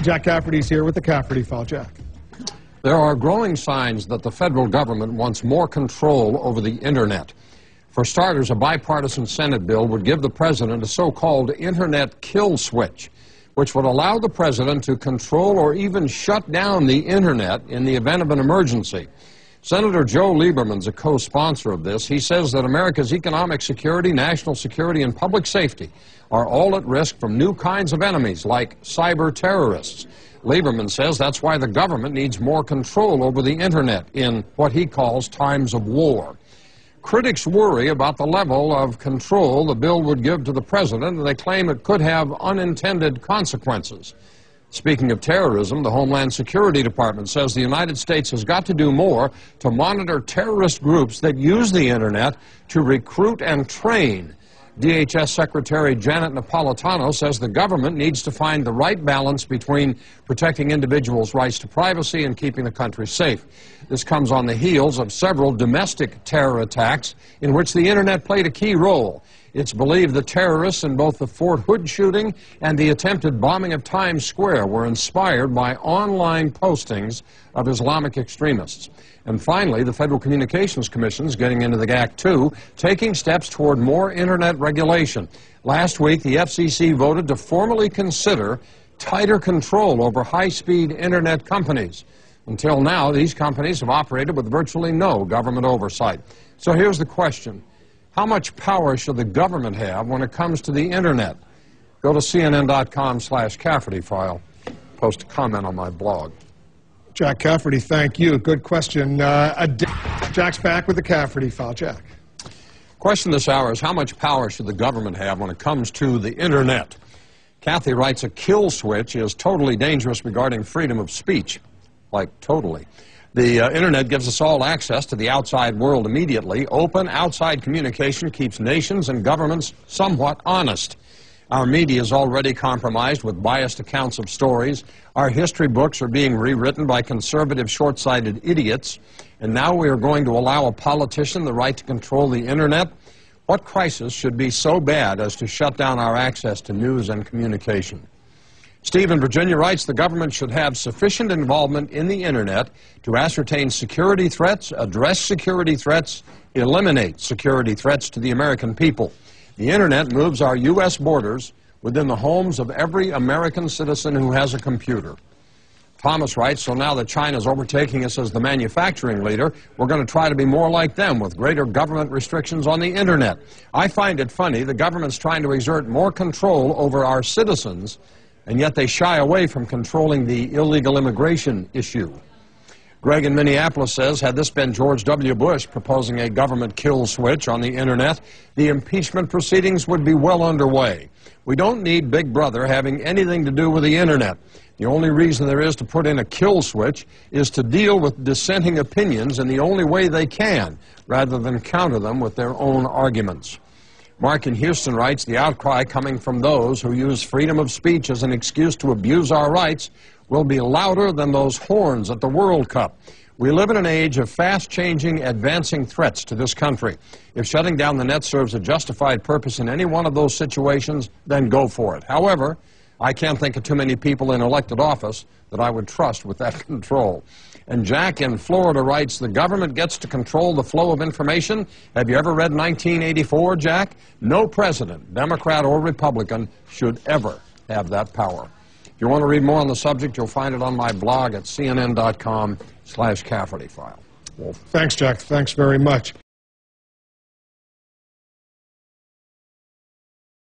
Jack Cafferty's here with the Cafferty File. Jack. There are growing signs that the federal government wants more control over the Internet. For starters, a bipartisan Senate bill would give the president a so-called Internet kill switch, which would allow the president to control or even shut down the Internet in the event of an emergency. Senator Joe Lieberman is a co-sponsor of this. He says that America's economic security, national security, and public safety are all at risk from new kinds of enemies like cyber terrorists. Lieberman says that's why the government needs more control over the Internet in what he calls times of war. Critics worry about the level of control the bill would give to the president, and they claim it could have unintended consequences. Speaking of terrorism, the Homeland Security Department says the United States has got to do more to monitor terrorist groups that use the Internet to recruit and train. DHS Secretary Janet Napolitano says the government needs to find the right balance between protecting individuals' rights to privacy and keeping the country safe. This comes on the heels of several domestic terror attacks in which the Internet played a key role. It's believed the terrorists in both the Fort Hood shooting and the attempted bombing of Times Square were inspired by online postings of Islamic extremists. And finally, the Federal Communications Commission is getting into the act, too, taking steps toward more Internet regulation. Last week, the FCC voted to formally consider tighter control over high-speed Internet companies. Until now, these companies have operated with virtually no government oversight. So here's the question. How much power should the government have when it comes to the Internet? Go to CNN.com/Cafferty File. Post a comment on my blog. Jack Cafferty, thank you. Good question. Jack's back with the Cafferty File. Jack. Question this hour is how much power should the government have when it comes to the Internet? Kathy writes, a kill switch is totally dangerous regarding freedom of speech. Like, totally. The Internet gives us all access to the outside world immediately. Open outside communication keeps nations and governments somewhat honest. Our media is already compromised with biased accounts of stories. Our history books are being rewritten by conservative, short-sighted idiots. And now we are going to allow a politician the right to control the Internet? What crisis should be so bad as to shut down our access to news and communication? Steve in Virginia writes, the government should have sufficient involvement in the Internet to ascertain security threats, address security threats, eliminate security threats to the American people. The Internet moves our U.S. borders within the homes of every American citizen who has a computer. Thomas writes, so now that China's overtaking us as the manufacturing leader, we're going to try to be more like them with greater government restrictions on the Internet. I find it funny the government's trying to exert more control over our citizens, and yet they shy away from controlling the illegal immigration issue. Greg in Minneapolis says, had this been George W. Bush proposing a government kill switch on the Internet, the impeachment proceedings would be well underway. We don't need Big Brother having anything to do with the Internet. The only reason there is to put in a kill switch is to deal with dissenting opinions in the only way they can, rather than counter them with their own arguments. Mark in Houston writes, the outcry coming from those who use freedom of speech as an excuse to abuse our rights will be louder than those horns at the World Cup. We live in an age of fast-changing, advancing threats to this country. If shutting down the net serves a justified purpose in any one of those situations, then go for it. However, I can't think of too many people in elected office that I would trust with that control. And Jack in Florida writes, the government gets to control the flow of information. Have you ever read 1984, Jack? No president, Democrat or Republican, should ever have that power. If you want to read more on the subject, you'll find it on my blog at CNN.com/Cafferty File. Thanks, Jack. Thanks very much.